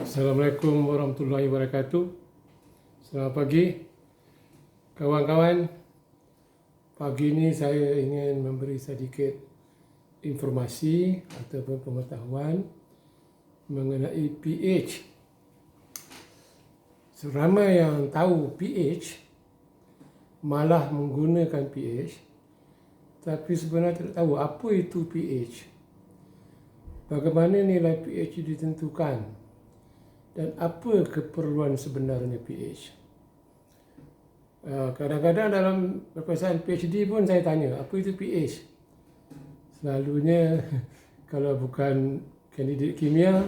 Assalamualaikum warahmatullahi wabarakatuh. Selamat pagi kawan-kawan. Pagi ini saya ingin memberi sedikit informasi ataupun pengetahuan mengenai pH. Seramai yang tahu pH malah menggunakan pH, tapi sebenarnya tidak tahu apa itu pH. Bagaimana nilai pH ditentukan dan apa keperluan sebenarnya pH. Kadang-kadang dalam peperiksaan PhD pun saya tanya, apa itu pH? Selalunya kalau bukan kandidat kimia,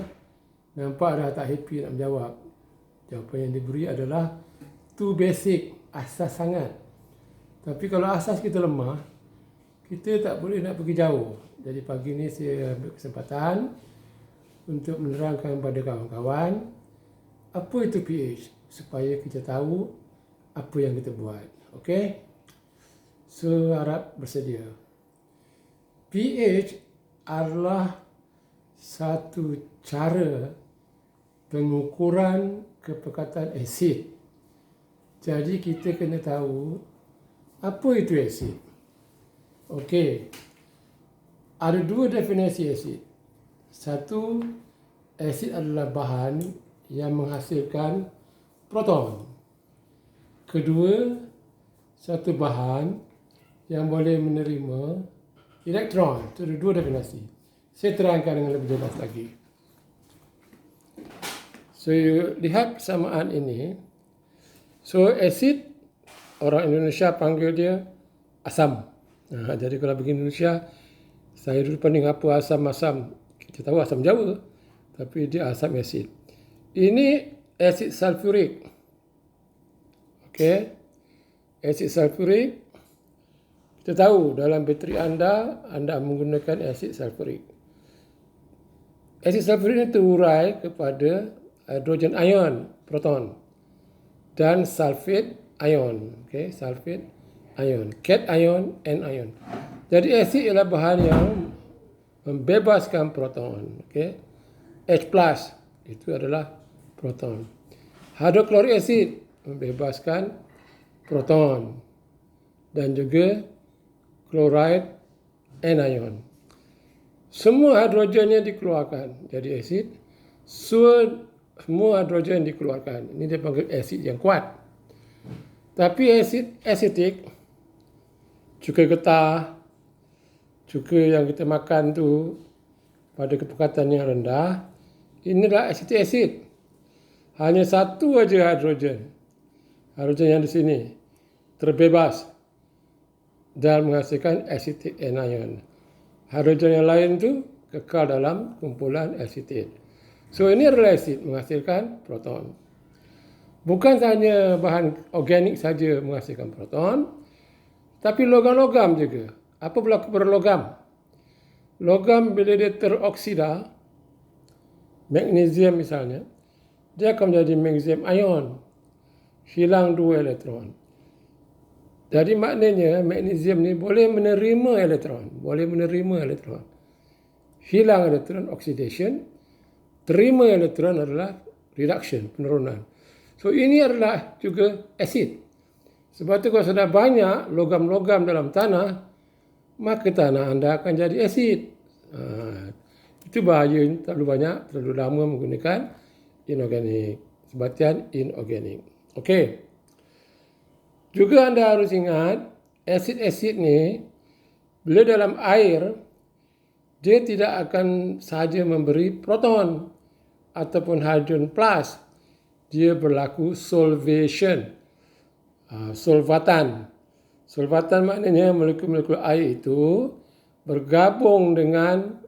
nampak dah tak happy nak menjawab. Jawapan yang diberi adalah too basic, asas sangat. Tapi kalau asas kita lemah, kita tak boleh nak pergi jauh. Jadi pagi ini saya ambil kesempatan untuk menerangkan kepada kawan-kawan apa itu pH supaya kita tahu apa yang kita buat. Okey? So, harap bersedia. pH adalah satu cara pengukuran kepekatan asid. Jadi kita kena tahu apa itu asid. Okey. Ada dua definisi asid. Satu, asid adalah bahan yang menghasilkan proton. Kedua, satu bahan yang boleh menerima elektron. Itu ada dua definisi. Saya terangkan dengan lebih jelas lagi. So, lihat persamaan ini. So, asid, orang Indonesia panggil dia asam. Jadi kalau bagi Indonesia, saya dulu pening apa asam-asam. Kita tahu asam Jawa, tapi dia asam asid. Ini asid sulfurik. Okey. Asid sulfurik. Kita tahu dalam bateri anda menggunakan asid sulfurik. Asid sulfurik ini terurai kepada hidrogen ion, proton, dan sulfate ion. Okey, sulfate ion, cation, anion. Jadi asid ialah bahan yang membebaskan proton. Okey. H+ itu adalah proton. Hidroklorik asid membebaskan proton dan juga chloride anion. Semua hidrogennya dikeluarkan jadi asid. Semua hidrogen dikeluarkan. Ini dia panggil asid yang kuat. Tapi asid asetik, cuka getah, cuka yang kita makan tu pada kepekatan yang rendah, inilah acetic acid. Hanya satu aja hidrogen. Hidrogen yang di sini terbebas dan menghasilkan acetic anion. Hidrogen yang lain tu kekal dalam kumpulan acetate. So ini adalah asid menghasilkan proton. Bukan hanya bahan organik saja menghasilkan proton, tapi logam-logam juga. Apa berlaku pada logam? Logam bila dia teroksida, magnesium misalnya, dia akan menjadi magnesium ion. Hilang 2 elektron. Jadi maknanya magnesium ni boleh menerima elektron. Hilang elektron, oxidation. Terima elektron adalah reduction, penurunan. So ini adalah juga asid. Sebab tu kalau sudah banyak logam-logam dalam tanah, maka tanah anda akan jadi asid. Itu bahaya, terlalu banyak, terlalu lama menggunakan inorganik. Sebatian inorganik. Okey. Juga anda harus ingat, asid-asid ni, bila dalam air, dia tidak akan sahaja memberi proton ataupun hydrogen plus. Dia berlaku solvation. Solvatan. Solvatan maknanya molekul-molekul air itu bergabung dengan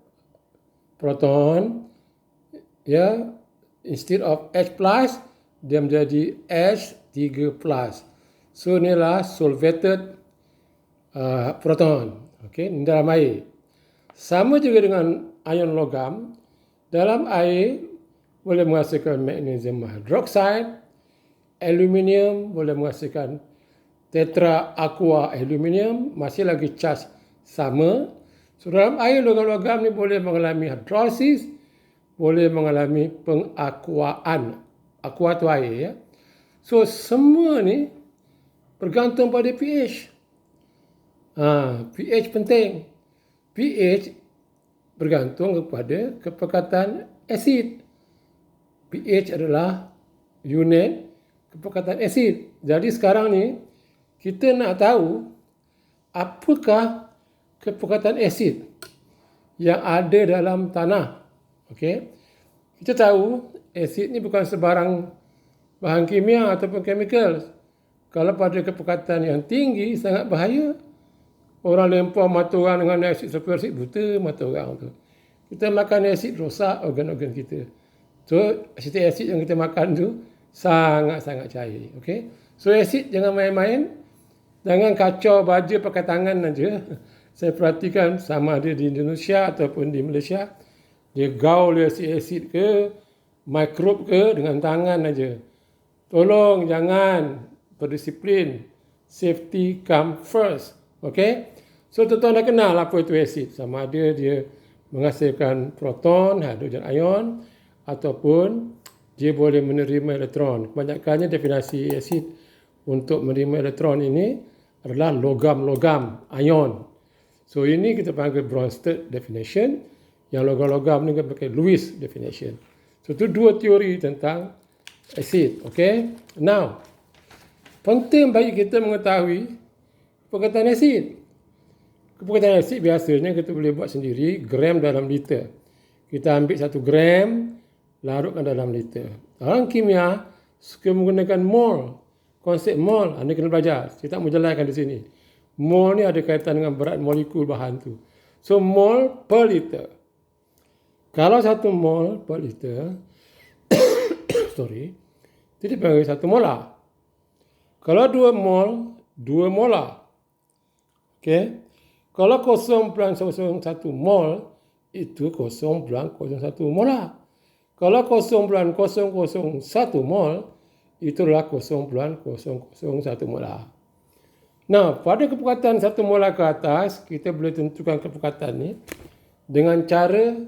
proton, ya, instead of H+, dia menjadi H3+. So inilah solvated proton. Okey, dalam air. Sama juga dengan ion logam, dalam air boleh menghasilkan magnesium hydroxide, aluminium boleh menghasilkan tetra aqua aluminium, masih lagi charge sama. So dalam air logam-logam ni boleh mengalami hidrolisis, boleh mengalami pengakuaan. Aqua tu air, ya. So semua ni bergantung pada pH. pH penting. pH bergantung kepada kepekatan asid. pH adalah unit kepekatan asid. Jadi sekarang ni kita nak tahu apakah kepekatan asid yang ada dalam tanah. Okey. Kita tahu asid ni bukan sebarang bahan kimia ataupun chemical. Kalau pada kepekatan yang tinggi sangat bahaya. Orang lempar mata orang dengan asid sulfuric, buta mata orang tu. Kita makan asid rosak organ-organ kita. So asetik asid yang kita makan tu sangat-sangat cair. Okey. So asid jangan main-main. Jangan kacau baja pakai tangan aja. Saya perhatikan sama ada di Indonesia ataupun di Malaysia, dia gaul asid ke, mikrob ke dengan tangan aja. Tolong jangan berdisiplin. Safety come first. Okey. So tuan-tuan dah kenal apa itu asid. Sama ada dia menghasilkan proton, hidrogen ion, ataupun dia boleh menerima elektron. Kebanyakannya definisi asid untuk menerima elektron ini adalah logam-logam, ion. So ini kita panggil Bronsted definition. Yang logam-logam ni kita pakai Lewis definition. So itu dua teori tentang asid. Okay. Now, penting bagi kita mengetahui kepekatan asid. Kepekatan asid biasanya kita boleh buat sendiri, gram dalam liter. Kita ambil 1 gram, larutkan dalam liter. Orang kimia suka menggunakan mol. Konsep mol, anda kena belajar. Saya tak mau jelaskan di sini. Mol ni ada kaitan dengan berat molekul bahan tu. So mol per liter. Kalau 1 mol per liter, itu dipanggil 1 molar. Kalau 2 mol, 2 molar. Okay. Kalau 0.001 mol, itu 0.01 molar. Kalau 0.001 mol, itulah 0.001 molar. Nah, pada kepekatan 1 molar ke atas, kita boleh tentukan kepekatan ni dengan cara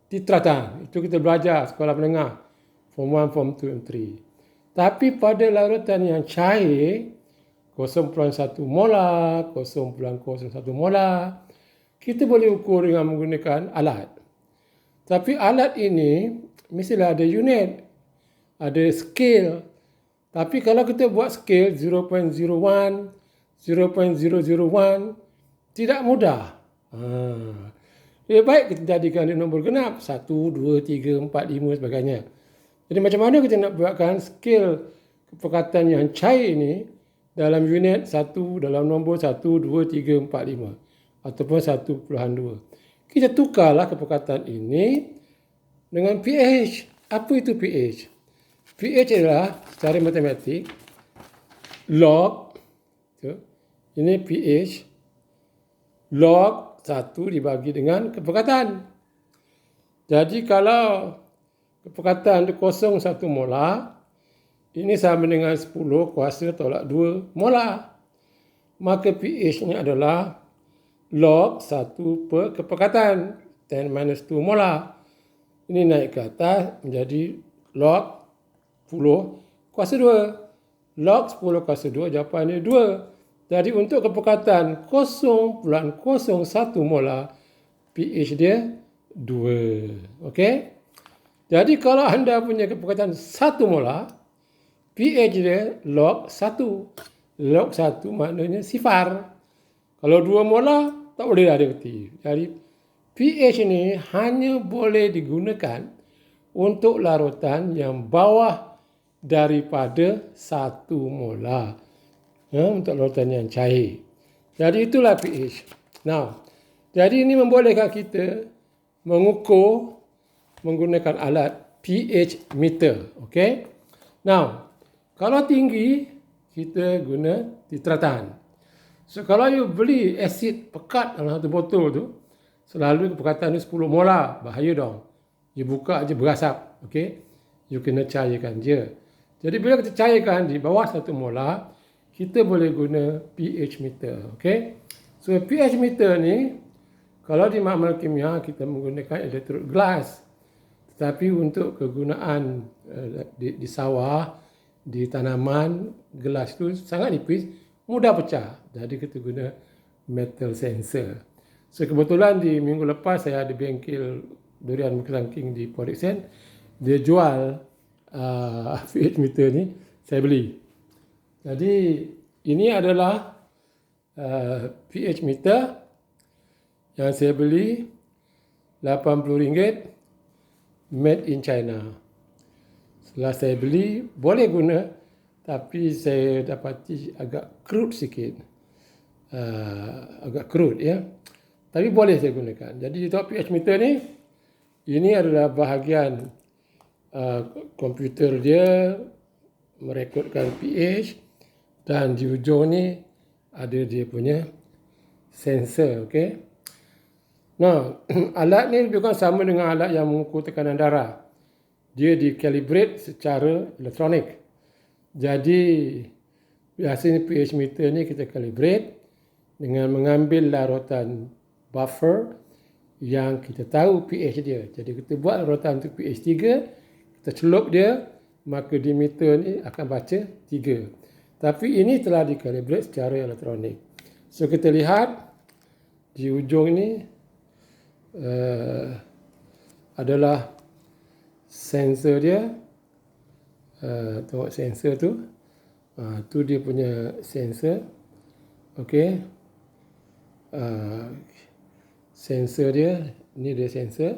titratan. Itu kita belajar sekolah menengah. Form 1, Form 2 dan 3. Tapi pada larutan yang cair, 0.1 molar, 0.01 molar, kita boleh ukur dengan menggunakan alat. Tapi alat ini mestilah ada unit, ada scale. Tapi kalau kita buat scale 0.01, 0.001, tidak mudah. Lebih baik kita jadikan dia nombor genap, 1, 2, 3, 4, 5 sebagainya. Jadi macam mana kita nak buatkan scale kepekatan yang cair ini dalam unit 1, dalam nombor 1, 2, 3, 4, 5 ataupun 1.2. Kita tukarlah kepekatan ini dengan pH. Apa itu pH? pH adalah secara matematik log, ini pH, log 1 dibagi dengan kepekatan. Jadi kalau kepekatan 0.1 molar, ini sama dengan 10 kuasa tolak 2 molar. Maka pH-nya adalah log 1 per kepekatan, 10 - 2 molar. Ini naik ke atas menjadi log 10 kuasa 2. Log 10 kuasa 2, jawapannya 2. Jadi untuk kepekatan 0.01 molar, pH dia 2. Okey? Jadi kalau anda punya kepekatan 1 molar, pH dia log 1. Log 1 maknanya sifar. Kalau 2 molar, tak boleh dah dia reti. Jadi pH ini hanya boleh digunakan untuk larutan yang bawah daripada 1 molar. Untuk larutan yang cair. Jadi itulah pH. Now, jadi ini membolehkan kita mengukur menggunakan alat pH meter. Okay? Now, kalau tinggi, kita guna titratan. So, kalau you beli asid pekat dalam satu botol tu, selalu kepekatan ni 10 molar. Bahaya dong. You buka aja berasap. Okay? You kena cairkan je. Jadi, bila kita cairkan di bawah 1 molar, kita boleh guna pH meter. Okay? So, pH meter ni, kalau di makmal kimia, kita menggunakan electrode glass. Tetapi untuk kegunaan di sawah, di tanaman, gelas itu sangat nipis, mudah pecah. Jadi kita guna metal sensor. So kebetulan di minggu lepas saya ada bengkel durian Kerangking di Port Dickson. Dia jual pH meter ni, saya beli. Jadi ini adalah pH meter yang saya beli RM80, made in China. Setelah saya beli, boleh guna, tapi saya dapati agak crude sikit. Agak crude ya. Tapi boleh saya gunakan. Jadi di top pH meter ni, ini adalah bahagian komputer dia merekodkan pH, dan di ujung ni ada dia punya sensor, okey. Nah, alat ni lebih kurang sama dengan alat yang mengukur tekanan darah. Dia di-calibrate secara elektronik. Jadi, biasanya pH meter ni kita calibrate dengan mengambil larutan buffer yang kita tahu pH dia. Jadi, kita buat larutan untuk pH 3, kita celup dia, maka di meter ni akan baca 3. Tapi ini telah di-calibrate secara elektronik. So, kita lihat di ujung ni, adalah sensor dia. Tengok sensor tu, tu dia punya sensor. Okey, sensor dia, ni dia sensor.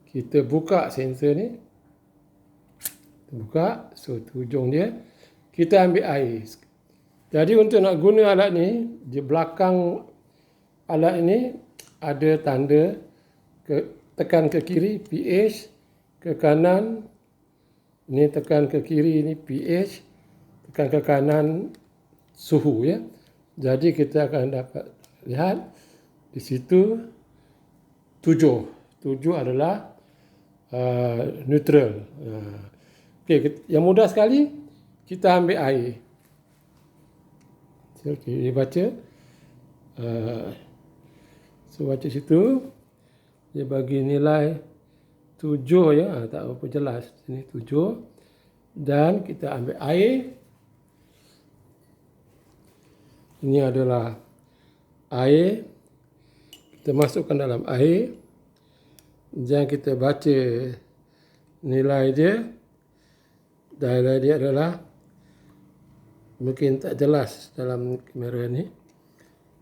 Kita buka sensor ni, kita buka, so tu ujung dia. Kita ambil air. Jadi untuk nak guna alat ni, di belakang alat ini ada tanda tekan ke kiri pH, ke kanan ni tekan ke kiri ni pH, tekan ke kanan suhu ya. Jadi kita akan dapat lihat di situ 7 adalah neutral. Okey, yang mudah sekali kita ambil air. Okey, dia baca. So baca situ, dia bagi nilai 7 ya, tak apa jelas. Sini 7. Dan kita ambil air. Ini adalah air. Kita masukkan dalam air. Dan kita baca nilai dia. Nilai dia adalah, mungkin tak jelas dalam kamera ni.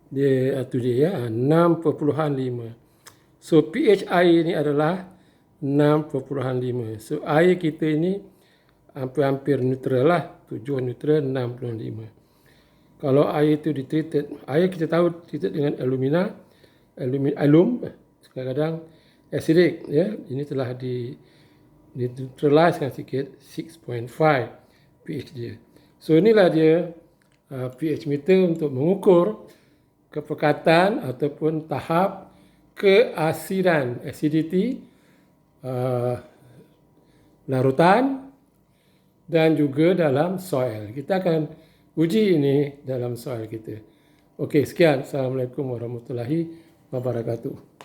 Dia tu dia ya, 6.5. So pH air ni adalah 6.5. So air kita ini hampir neutral lah. 7 neutral, 6.5. Kalau air itu ditreated, air kita tahu treated dengan alum, kadang-kadang acidic ya. Ini telah di neutralize sikit, 6.5 pH dia. So inilah dia pH meter untuk mengukur kepekatan ataupun tahap keasidan, acidity larutan, dan juga dalam soil. Kita akan uji ini dalam soil kita. Okey, sekian. Assalamualaikum warahmatullahi wabarakatuh.